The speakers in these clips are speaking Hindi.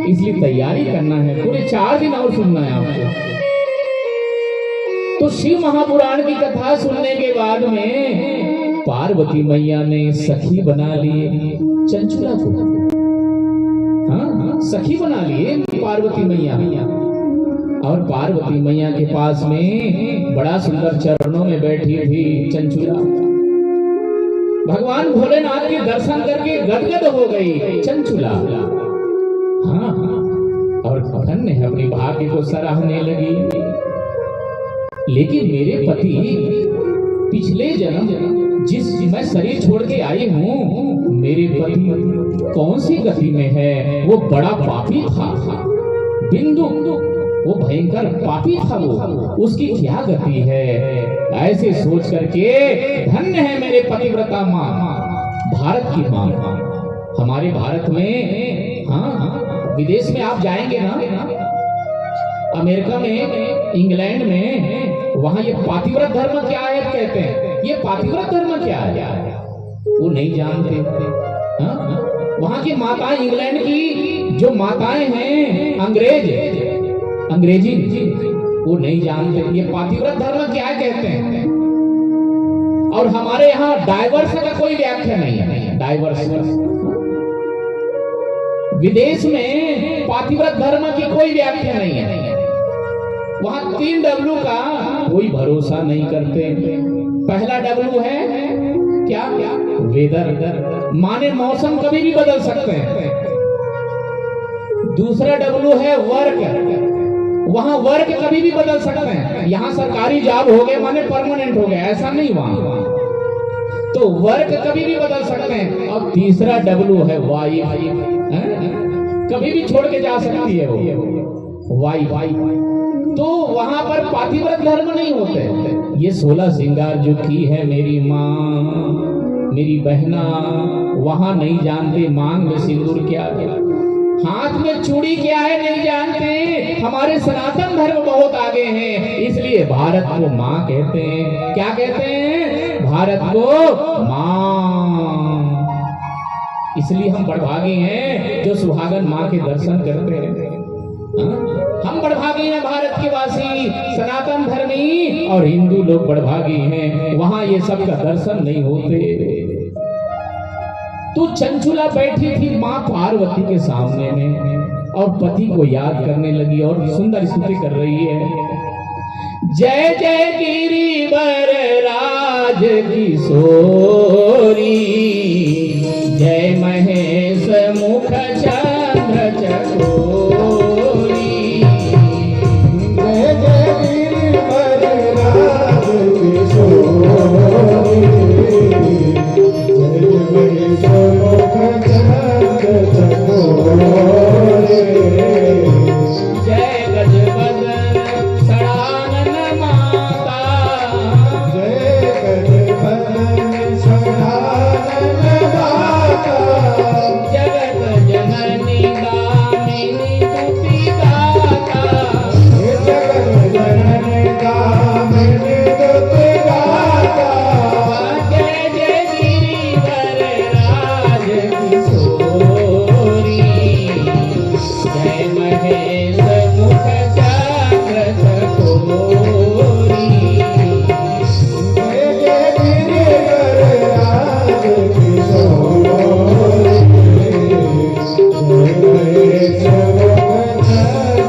इसलिए तैयारी करना है, पूरे 4 दिन और सुनना है आपको। तो शिव महापुराण की कथा सुनने के बाद में पार्वती मैया ने सखी बना लिए चंचुला को। हाँ, सखी बना लिए पार्वती मैया। और पार्वती मैया के पास में बड़ा सुंदर चरणों में बैठी थी चंचुला। भगवान भोलेनाथ के दर्शन करके गदगद हो गई चंचुला। हाँ, और धन्य है, अपने भाग्य को सराहने लगी। लेकिन मेरे पति पिछले जन्म जिस मैं शरीर छोड़ के आई हूँ, मेरे पति कौन सी गति में है? वो बड़ा पापी था, बिंदु, वो भयंकर पापी था। वो उसकी क्या गति है? ऐसे सोच करके धन्य है मेरे पतिव्रता माँ, भारत की माँ। हमारे भारत में, हाँ, विदेश में आप जाएंगे ना, अमेरिका में, इंग्लैंड में, वहां ये पातिव्रत धर्म क्या है कहते हैं। ये पातिव्रत धर्म क्या है वो नहीं जानते। हाँ? वहां की माताएं, इंग्लैंड की जो माताएं हैं अंग्रेजी, वो नहीं जानते ये पातिव्रत धर्म क्या कहते हैं। और हमारे यहाँ डाइवर्स का कोई व्याख्या नहीं है। डाइवर्स विदेश में पातिव्रत धर्म की कोई व्याख्या नहीं है। वहां 3 W का कोई भरोसा नहीं करते। पहला W है क्या? वेदर, माने मौसम कभी भी बदल सकते हैं। दूसरा W है वर्क, वहां वर्क कभी भी बदल सकते हैं। यहाँ सरकारी जॉब हो गए माने परमानेंट हो गए, ऐसा नहीं वहां। तो वर्क कभी भी बदल सकते हैं। और तीसरा W है वाइफ, कभी भी छोड़ के जा सकती है वो वाइफ। तो वहां पर पातिव्रत धर्म नहीं होते। ये 16 श्रृंगार जो की है मेरी माँ, मेरी बहना, वहां नहीं जानते मांग में सिंदूर क्या है, हाथ में चूड़ी क्या है नहीं जानते। हमारे सनातन धर्म बहुत आगे हैं, इसलिए भारत को माँ कहते हैं। क्या कहते हैं? भारत को माँ। इसलिए हम बड़भागी हैं जो सुहागन माँ के दर्शन करते हैं। हम बड़भागी हैं, भारत के वासी, सनातन धर्मी और हिंदू लोग बड़भागी हैं, वहां ये सब का दर्शन नहीं होते। तो चंचुला बैठी थी माँ पार्वती के सामने में और पति को याद करने लगी और सुंदर स्तुति कर रही है जय जय गिरिवर राज किशोरी, जय महेश मुख चंद्र चकोरी। जय जय गिरिवर राज किशोरी, जय महेश मुख चंद्र चकोरी। जय गजबदन सड़ानन माता, जय गजबदन सड़ानन माता, जगत जननी दामिनी तुति दाता। जगत जननी दामिनी तुति दाता। जय जय गिरिवर राज किशोरी, जय महेश मुख चक्र चकोरी। जय जय गिरिवर राज किशोरी, जय महेश मुख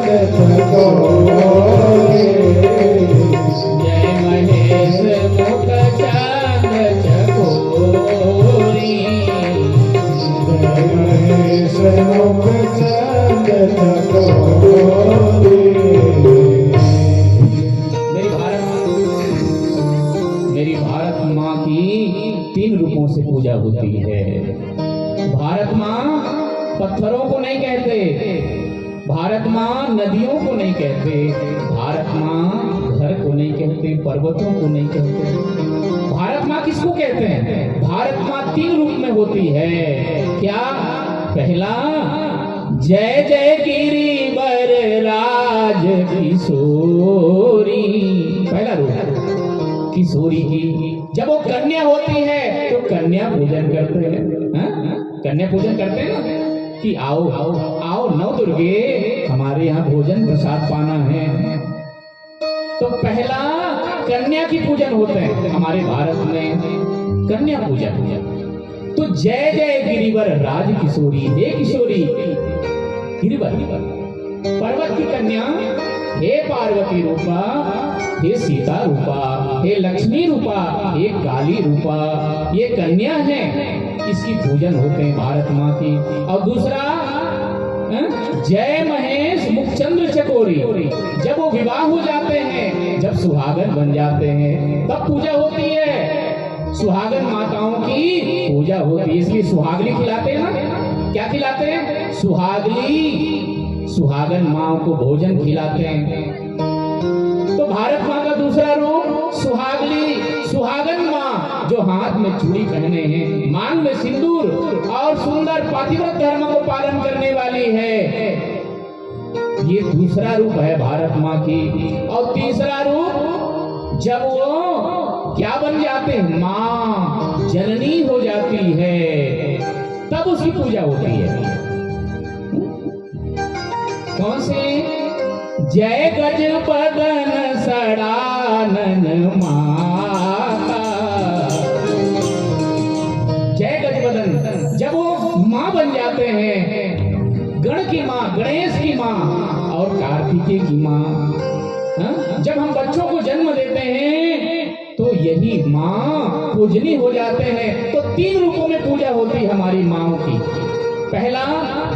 चंद्र चकोरी। जय महेश मुख चंद्र चकोरी। जय महेश मुख चंद्र चकोरी। मेरी भारत माँ की 3 रूपों से पूजा होती है। भारत माँ पत्थरों को नहीं कहते, भारत माँ नदियों को नहीं कहते, भारत माँ घर को नहीं कहते, पर्वतों को नहीं कहते। भारत माँ किसको कहते हैं? भारत माँ 3 रूप में होती है। क्या? पहला, जय जय गिरिवर राज किशोरी, पहला रूप किशोरी की। जब वो कन्या होती है तो कन्या पूजन करते हैं, हाँ? कन्या पूजन करते हैं ना कि आओ आओ आओ नव दुर्गे, हमारे यहाँ भोजन प्रसाद पाना है। तो पहला कन्या की पूजन होते हैं हमारे भारत में, कन्या पूजन। तो जय जय गिरिवर राज किशोरी, हे किशोरी गिरिवर, पर्वत की कन्या, हे पार्वती रूपा, हे सीता रूपा, हे लक्ष्मी रूपा, हे काली रूपा, ये कन्या है, इसकी पूजन होते हैं भारत माँ की। और दूसरा, जय महेश मुखचंद्र चकोरी, जब वो विवाह हो जाते हैं, जब सुहागन बन जाते हैं, तब पूजा होती है। सुहागन माताओं की पूजा होती है, इसलिए सुहागली खिलाते हैं ना। क्या खिलाते हैं? सुहागली, सुहागन माँ को भोजन खिलाते हैं। तो भारत माँ का दूसरा रूप सुहागली, सुहागन माँ जो हाथ में चूड़ी पहने हैं, मांग में सिंदूर और सुंदर पातिव्रत धर्म को पालन करने वाली है। ये दूसरा रूप है भारत माँ की। और तीसरा रूप, जब वो क्या बन जाते हैं? माँ जननी हो जाती है, तब उसकी पूजा होती है। कौन से? जय गजबदन सड़ानन माता, जय गजबदन, जब वो माँ बन जाते हैं, गण की माँ, गणेश की माँ और कार्तिकेय की माँ। जब हम बच्चों को जन्म देते हैं तो यही माँ पूजनी हो जाते हैं। तो 3 रूपों में पूजा होती है हमारी माँओं की। पहला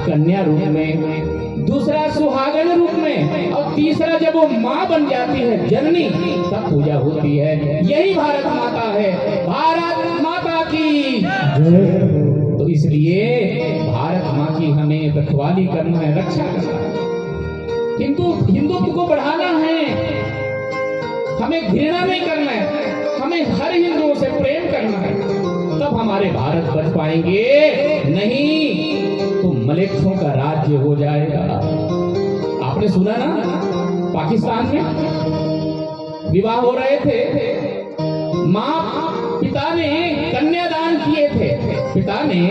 कन्या रूप में, दूसरा सुहागन रूप में, और तीसरा जब वो माँ बन जाती है जननी, तब पूजा होती है। यही भारत माता है। भारत माता की। तो इसलिए भारत माँ की हमें रखवाली करना है, रक्षा करना है। हिंदुत्व को बढ़ाना है, हमें घृणा नहीं करना है, हमें हर हिंदुओं से प्रेम करना है, तब हमारे भारत बच पाएंगे। नहीं तो मलेच्छों का राज्य हो जाएगा। आपने सुना ना, पाकिस्तान में विवाह हो रहे थे, माँ पिता ने कन्यादान किए थे, पिता ने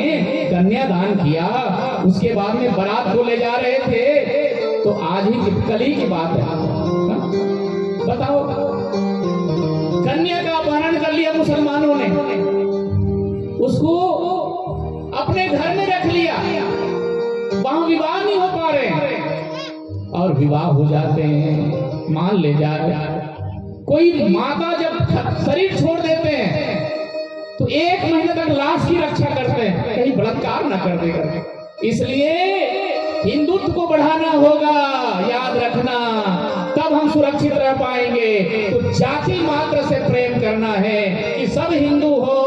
कन्यादान किया, उसके बाद में बारात को ले जा रहे थे। तो आज ही कल ही की बात है, बताओ, कन्या का अपहरण कर लिया मुसलमानों ने, उसको अपने घर में रख लिया, वहां विवाह नहीं हो पा रहे, और विवाह हो जाते हैं, मान ले जा, कोई माता जब शरीर छोड़ देते हैं तो 1 महीने तक लाश की रक्षा करते हैं, कहीं बलात्कार ना कर देगा। इसलिए हिंदुत्व को बढ़ाना होगा, याद रखना, तब हम सुरक्षित रह पाएंगे। तो जाति मात्र से प्रेम करना है कि सब हिंदू हो,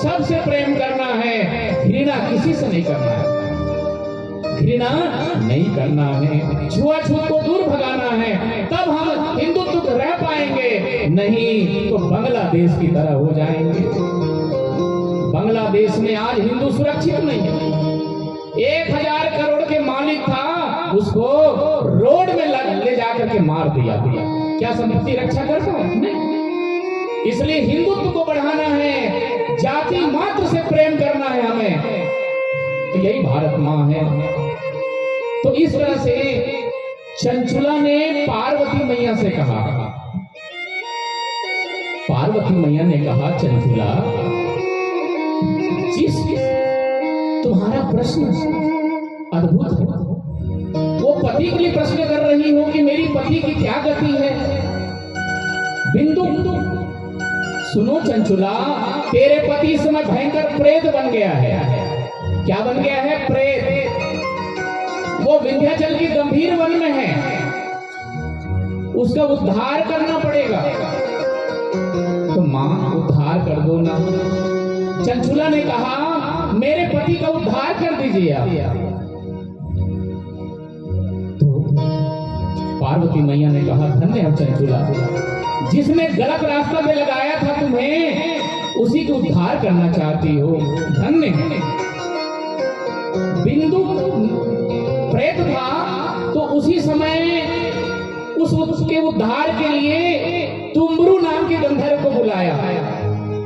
सबसे प्रेम करना है, घृणा किसी से नहीं करना है, घृणा नहीं करना है, छुआछूत को दूर भगाना है, तब हम हिंदुत्व रह पाएंगे, नहीं तो बांग्लादेश की तरह हो जाएंगे। बांग्लादेश में आज हिंदू सुरक्षित नहीं है। 1000 करोड़ के मालिक था, उसको रोड में ले जाकर के मार दिया। क्या संपत्ति रक्षा करता है? नहीं। इसलिए हिंदुत्व को बढ़ाना है, जाति मात्र से प्रेम करना है हमें, तो यही भारत माँ है। तो इस तरह से चंचुला ने पार्वती मैया से कहा, पार्वती मैया ने कहा, चंचुला जिस तुम्हारा प्रश्न अद्भुत है, वो पति के लिए प्रश्न कर रही हो कि मेरी पति की क्या गति है। बिंदु सुनो चंचुला, तेरे पति इस समय भयंकर प्रेत बन गया है। क्या बन गया है? प्रेत। वो विंध्याचल की गंभीर वन में है, उसका उद्धार करना पड़ेगा। तो मां उद्धार कर दो ना। चंचुला ने कहा, मेरे पति का उद्धार कर दीजिए आप। तो पार्वती मैया ने कहा, धन्य है चंचुला, जिसने गलत रास्ता पे लगाया था तुम्हें, उसी को उद्धार करना चाहती हो, धन्य है। बिंदु प्रेत था, तो उसी समय उसके उद्धार के लिए तुम्बरू नाम के गंधर्व को बुलाया।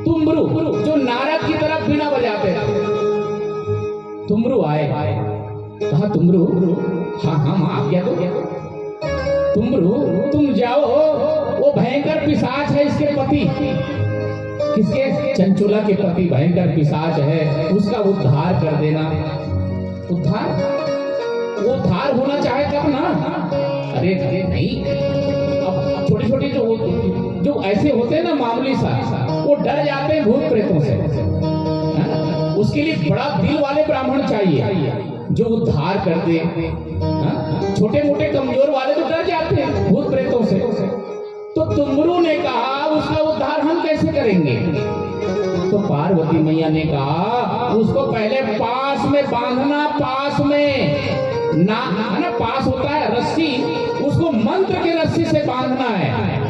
तुम्बरू जो नारद की तरफ बीना बजाते थे, तुम्बरू आए। कहा, तुम्बरू, हाँ हाँ मां आज्ञा दो। तुम्बरू, तुम जाओ, वो भयंकर पिशाच है इसके पति। किसके? चंचुला के पति भयंकर पिशाच है, उसका उद्धार कर देना। उद्धार? वो उद्धार होना चाहे तब ना। अरे नहीं, अब छोटी छोटी जो ऐसे होते हैं ना मामूली सा, वो डर जाते हैं भूत प्रेतों से। उसके लिए बड़ा दिल वाले ब्राह्मण चाहिए जो उद्धार कर दे। छोटे मोटे कमजोर वाले तो डर जाते हैं भूत प्रेतों से। तो तुम्बरू ने कहा, उसका उद्धार हम कैसे करेंगे? तो पार्वती मैया ने कहा, उसको पहले पास में बांधना, पास में ना, है ना, पास होता है रस्सी, उसको मंत्र के रस्सी से बांधना है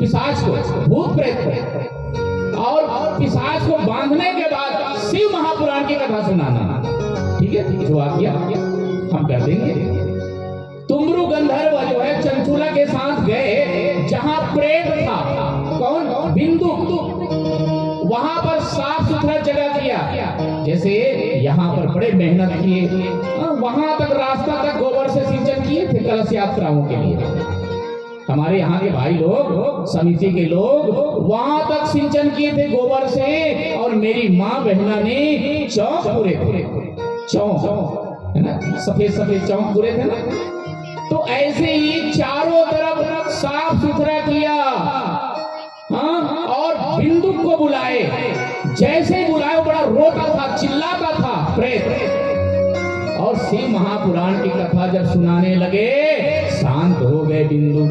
पिशाच को, भूत प्रेत को। और पिशाच को बांधने के बाद शिव महापुराण की कथा सुनाना। ठीक है, जो आज्ञा हम कर देंगे। तुम्बरू गंधर्व जो है चंचुला के साथ गए, जहां प्रेत था, कौन? बिंदु। वहां पर साफ सुथरा जगह किया, जैसे यहाँ पर बड़े मेहनत किए, वहां तक रास्ता तक गोबर से सिंचन किए थे कलश यात्राओं के लिए। हमारे यहाँ के भाई लोग, समिति के लोग वहां तक सिंचन किए थे गोबर से। और मेरी माँ बहना ने चौक पूरे चौक, है ना, सफेद सफेद चौक पूरे थे ना। तो ऐसे ही चारों तरफ साफ सुथरा किया। हाँ, और बिंदु को बुलाए, जैसे बुलाए बड़ा रोता था, चिल्लाता था प्रेत। और शिव महापुराण की कथा जब सुनाने लगे, शांत हो गए बिंदु,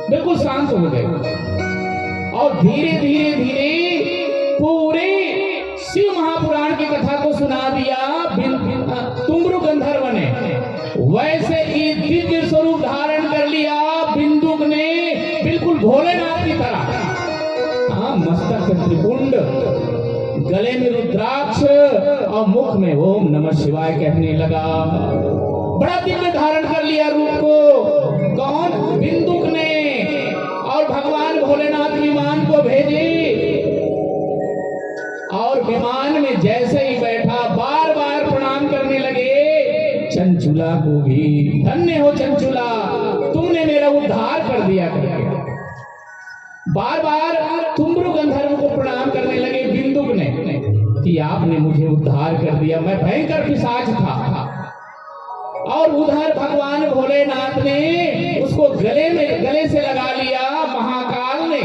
बिल्कुल शांत हो गए। और धीरे धीरे धीरे पूरे शिव महापुराण की कथा को सुना दिया तुम्बरू गंधर्व ने। वैसे ही दिव्य स्वरूप धारण कर लिया बिंदुक ने, बिल्कुल भोलेनाथ की तरह। हाँ, मस्तक त्रिपुंड, गले में रुद्राक्ष और मुख में ओम नमः शिवाय कहने लगा। बड़ा दिव्य धारण कर लिया रूप को। कौन? बिंदुक ने। और भगवान भोलेनाथ विमान को भेजे, और विमान में जैसे ही बैठा बार बार प्रणाम करने लगे चंचुला को भी। धन्य हो चंचुला, तुमने मेरा उद्धार कर दिया करके बार बार तुम्बरू गंधर्व को प्रणाम करने लगे बिंदुक ने कि आपने मुझे उद्धार कर दिया, मैं भयंकर पिशाच था। और उधर भगवान भोलेनाथ ने उसको गले से लगा लिया, महाकाल ने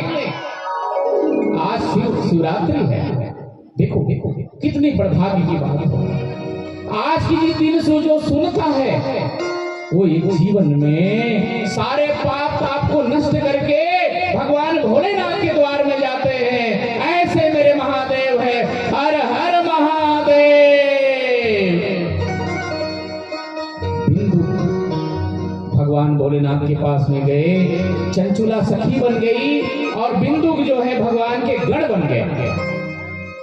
महाशिवरात्रि है। देखो देखो कितनी बड़भाग्य की बात है। आज की दिन से जो सुनता है वो एक जीवन में सारे पाप ताप को नष्ट करके भगवान भोलेनाथ के द्वार में जाते हैं। ऐसे मेरे महादेव है। हर हर महादेव। बिंदु भगवान भोलेनाथ के पास में गए, चंचुला सखी बन गई और बिंदु जो है भगवान के गण बन गए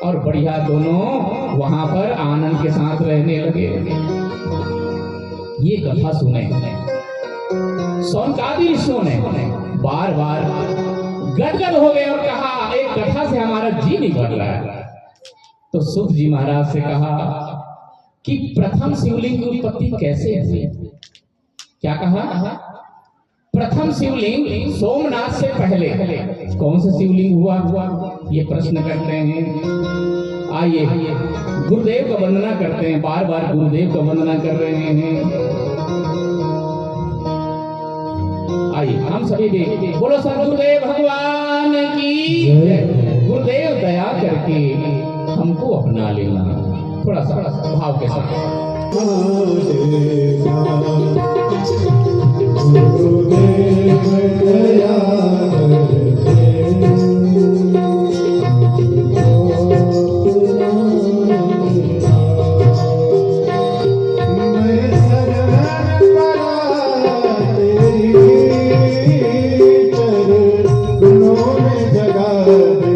और बढ़िया दोनों वहां पर आनंद के साथ रहने लगे। ये कथा सुने सौनकादि ऋषियों ने बार बार गदगद हो गए और कहा एक कथा से हमारा जी नहीं भर रहा है। तो सुख जी महाराज से कहा कि प्रथम शिवलिंग की उत्पत्ति कैसे हुई। क्या कहा? प्रथम शिवलिंग सोमनाथ से पहले कौन सा शिवलिंग हुआ? ये प्रश्न करते हैं। आइए गुरुदेव का वंदना करते हैं, बार बार गुरुदेव का वंदना कर रहे हैं। आइए हम सभी भी बोलो सदगुरुदेव भगवान की जय। गुरुदेव दया करके हमको अपना लेना, थोड़ा सा भाव के साथ। गुरुदेव दया जगा देना।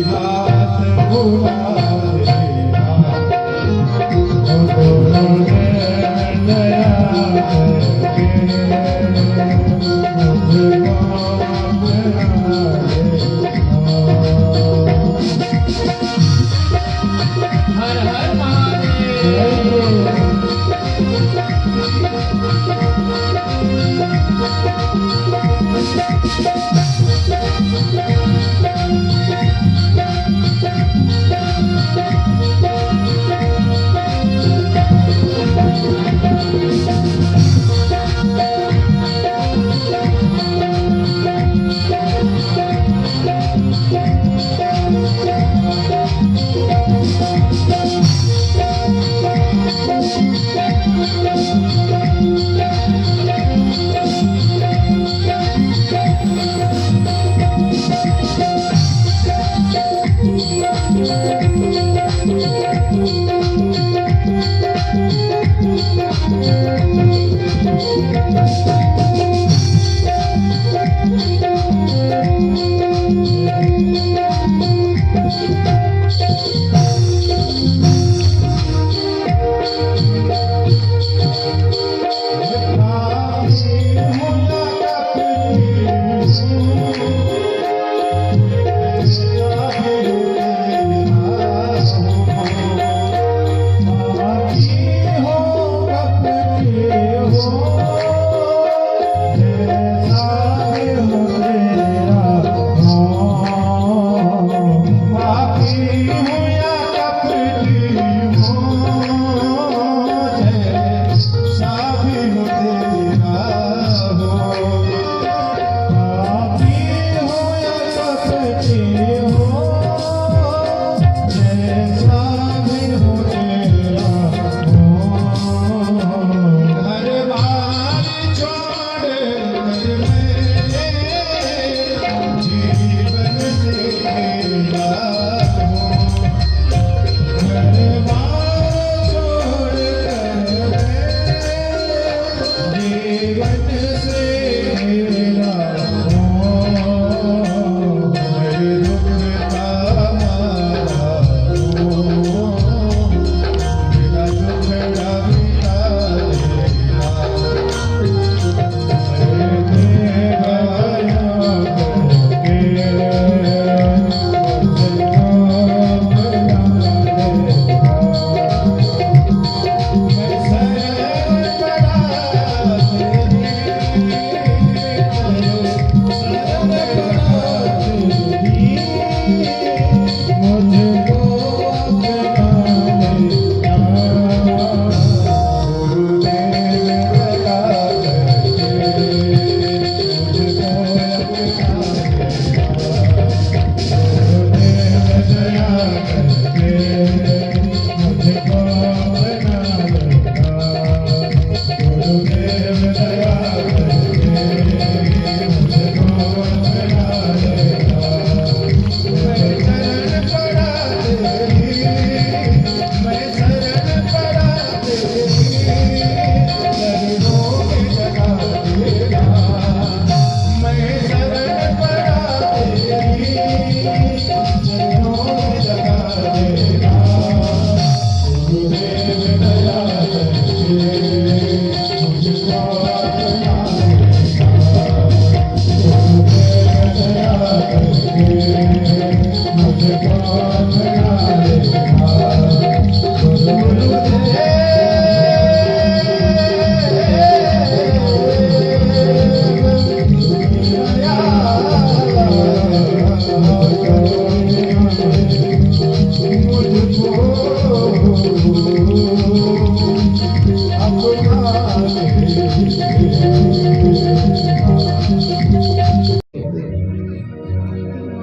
बात बुला देना, गुरुदेव दया करके मुझको अपना लेना। हर हर महादेव।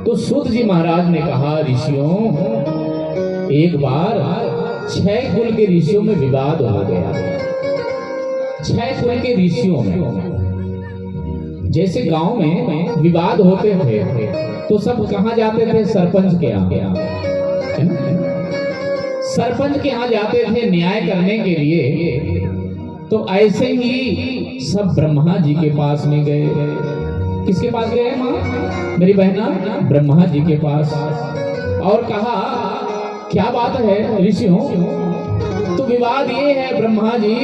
तो सूत जी महाराज ने कहा, ऋषियों, एक बार 6 कुल के ऋषियों में विवाद हो गया। 6 कुल के ऋषियों में, जैसे गांव में विवाद होते थे तो सब कहाँ जाते थे? सरपंच के यहाँ, है ना? सरपंच के यहाँ जाते थे न्याय करने के लिए। तो ऐसे ही सब ब्रह्मा जी के पास में गए। किसके पास गए माँ? मेरी बहना ब्रह्मा जी के पास। और कहा क्या बात है ऋषियों, तो विवाद ये है ब्रह्मा जी,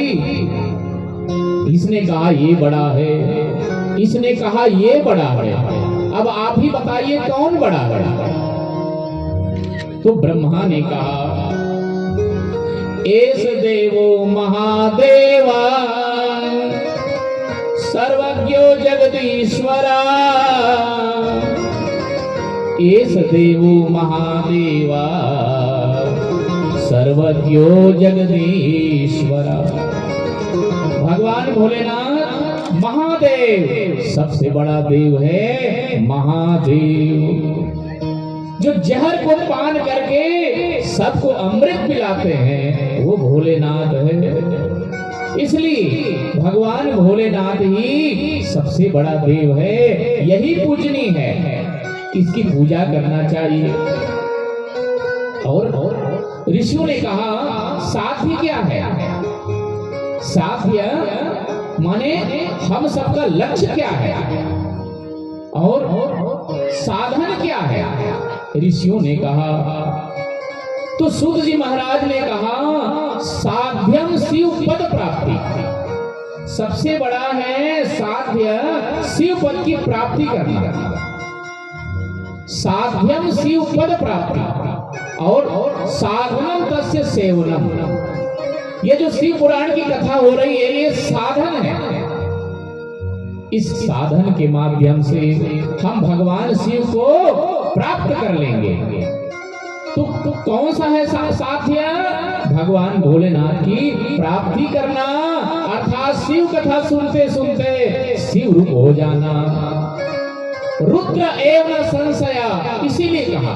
इसने कहा ये बड़ा है, इसने कहा ये बड़ा है, अब आप ही बताइए कौन बड़ा है। तो ब्रह्मा ने कहा एस देवो महादेवा सर्वज्ञो जगदीश्वरा, एस देवो महादेवा सर्वज्ञो जगदीश्वरा। भगवान भोलेनाथ महादेव सबसे बड़ा देव है, महादेव जो जहर को पान करके सबको अमृत पिलाते हैं वो भोलेनाथ है। इसलिए भगवान भोलेनाथ ही सबसे बड़ा देव है, यही पूजनीय है, इसकी पूजा करना चाहिए। और ऋषियों ने कहा साध्य क्या है, साध्य माने हम सबका लक्ष्य क्या है और साधन क्या है। ऋषियों ने कहा, तो सूत जी महाराज ने कहा साध्यम शिव पद प्राप्ति, सबसे बड़ा है साध्य शिव पद की प्राप्ति करना, साध्यम शिव पद प्राप्ति और साधनम तस्य सेवनम। ये जो शिव पुराण की कथा हो रही है ये साधन है, इस साधन के माध्यम से हम भगवान शिव को प्राप्त कर लेंगे। तो कौन सा है साध्य, भगवान भोलेनाथ की प्राप्ति करना, अर्थात शिव कथा सुनते सुनते शिव रूप हो जाना। रुद्र एव न संशया, इसीलिए कहा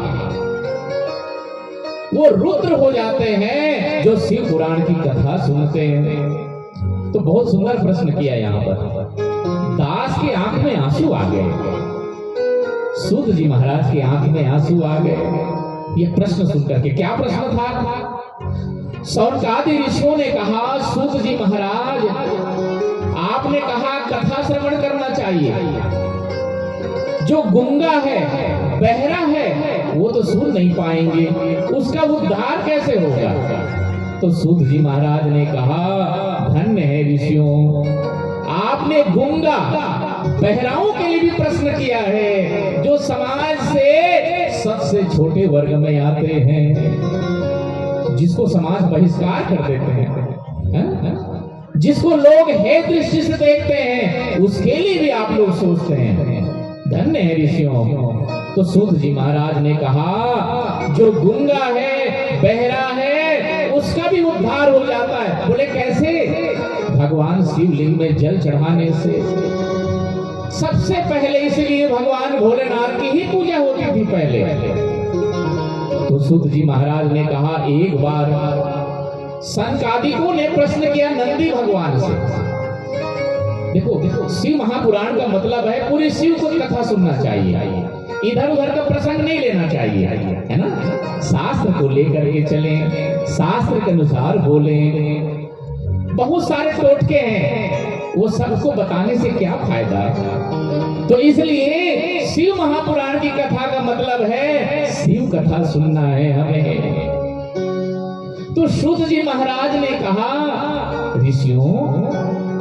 वो रुद्र हो जाते हैं जो शिव पुराण की कथा सुनते हैं। तो बहुत सुंदर प्रश्न किया यहाँ पर, दास के आंख में आंसू आ गए, सूत जी महाराज के आंख में आंसू आ गए ये प्रश्न सुनकर के। क्या प्रश्न था, शौनकादि ऋषियों ने कहा सूत जी महाराज आपने कहा कथा श्रवण करना चाहिए, जो गूंगा है बहरा है वो तो सुन नहीं पाएंगे, उसका उद्धार कैसे होगा। तो सूत जी महाराज ने कहा धन्य है ऋषियों, आपने गूंगा बहराओं के लिए भी प्रश्न किया है, जो समाज से सबसे छोटे वर्ग में आते हैं, जिसको समाज बहिष्कार कर देते हैं, जिसको लोग हे दृष्टि से देखते हैं, उसके लिए भी आप लोग सोचते हैं। धन्य है ऋषियों। तो सूत जी महाराज ने कहा जो गूंगा है बहरा है उसका भी उद्धार हो जाता है। बोले कैसे, भगवान शिवलिंग में जल चढ़ाने से। सबसे पहले इसलिए भगवान भोलेनाथ की ही पूजा होती थी पहले। तो सूत जी महाराज ने कहा एक बार सनकादिकों ने प्रश्न किया नंदी भगवान से। देखो शिव महापुराण का मतलब है पूरे शिव को कथा सुनना चाहिए, इधर उधर का प्रसंग नहीं लेना चाहिए, है ना। शास्त्र को लेकर के चले, शास्त्र के अनुसार बोले। बहुत सारे टोटके हैं, वो सबको बताने से क्या फायदा है। तो इसलिए शिव महापुराण की कथा का मतलब है शिव कथा सुनना है हमें। तो सूत जी महाराज ने कहा ऋषियों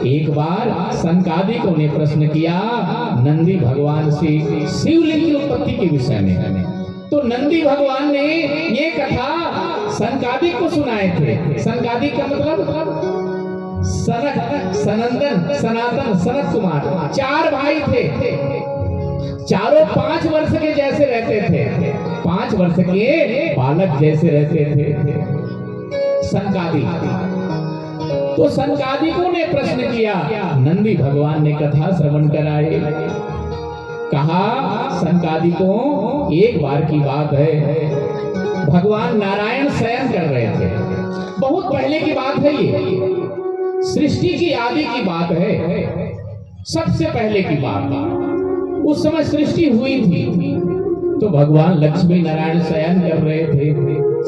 एक बार सनकादिकों ने प्रश्न किया नंदी भगवान से शिवलिंग की उत्पत्ति के विषय में। तो नंदी भगवान ने ये कथा सनकादिक को सुनाए थे। सनकादिक का मतलब सनक, सनंदन, सनातन, सनत कुमार, चार भाई थे। चारों 5 वर्ष के जैसे रहते थे, 5 वर्ष के बालक जैसे रहते थे सनकादिक। तो सनकादिकों ने प्रश्न किया, नंदी भगवान ने कथा श्रवण कराए। कहा सनकादिकों एक बार की बात है, भगवान नारायण शयन कर रहे थे। बहुत पहले की बात है ये, सृष्टि की आदि की बात है, सबसे पहले की बात। उस समय सृष्टि हुई थी तो भगवान लक्ष्मी नारायण शयन कर रहे थे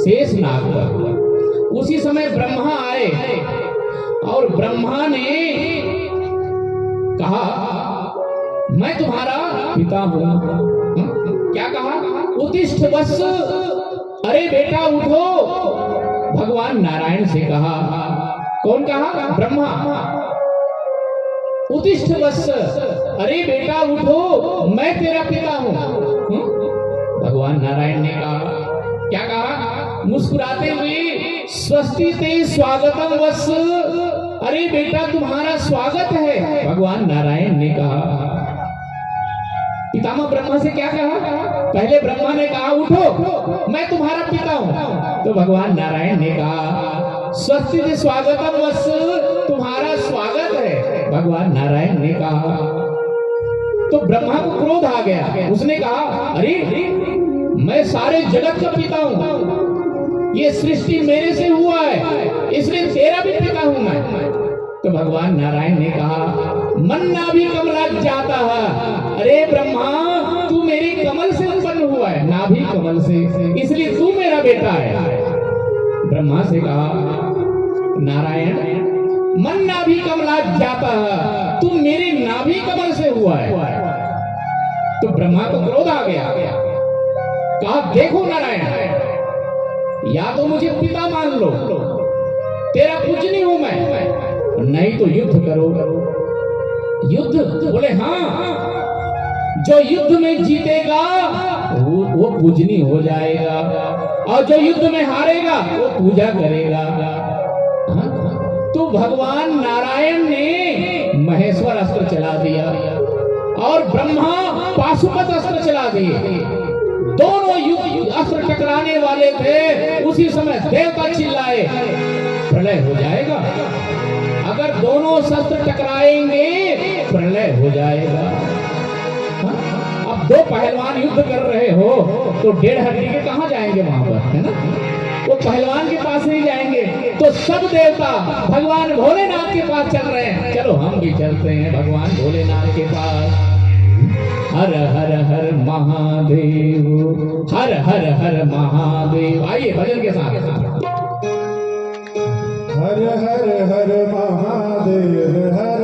शेषनाग पर। उसी समय ब्रह्मा आए और ब्रह्मा ने कहा मैं तुम्हारा पिता हूं। क्या कहा? उत्तिष्ठ वत्स, अरे बेटा उठो। भगवान नारायण से कहा। कौन कहा? ब्रह्मा। उत्तिष्ठ वत्स, अरे बेटा उठो, मैं तेरा पिता हूं। भगवान नारायण ने कहा। क्या कहा? मुस्कुराते हुए, स्वस्ति ते स्वागतम वत्स, अरे बेटा तुम्हारा स्वागत है। भगवान नारायण ने कहा। पितामह ब्रह्मा से क्या कहा? पहले ब्रह्मा ने कहा उठो, मैं तुम्हारा पिता हूं। तो भगवान नारायण ने कहा स्वस्ति ते स्वागतम वत्स, तुम्हारा स्वागत है। भगवान नारायण ने कहा। तो ब्रह्मा को क्रोध आ गया। उसने कहा अरे मैं सारे जगत का पिता हूं, ये सृष्टि मेरे से हुआ है, इसलिए तेरा भी पिता हूं मैं। तो भगवान नारायण ने कहा मन्ना भी कमला जाता है, अरे ब्रह्मा तू मेरे कमल से उत्पन्न हुआ है, नाभि कमल से, इसलिए तू मेरा बेटा है। ब्रह्मा से कहा नारायण मन्ना भी कमला जाता है, तू मेरे नाभि कमल से हुआ है। तो ब्रह्मा को क्रोध आ गया। कहा देखो नारायण, या तो मुझे पिता मान लो, तेरा पूजनी हूं मैं, नहीं तो युद्ध करो। युद्ध? बोले हाँ, जो युद्ध में जीतेगा वो पूजनी हो जाएगा, और जो युद्ध में हारेगा वो पूजा करेगा। तो भगवान नारायण ने महेश्वर अस्त्र चला दिया और ब्रह्मा पाशुपत अस्त्र चला दिए। दोनों युद्ध अस्त्र टकराने वाले थे। उसी समय देवता चिल्लाए प्रलय हो जाएगा, अगर दोनों शस्त्र टकराएंगे प्रलय हो जाएगा। अब दो पहलवान युद्ध कर रहे हो तो 1.5 हड्डी के कहां जाएंगे वहां पर, है ना? वो पहलवान के पास नहीं जाएंगे। तो सब देवता भगवान भोलेनाथ के पास चल रहे हैं। चलो हम भी चलते हैं भगवान भोलेनाथ के पास। हर हर हर महादेव, हर हर हर महादेव। आइए भजन के साथ। हर हर हर महादेव, हर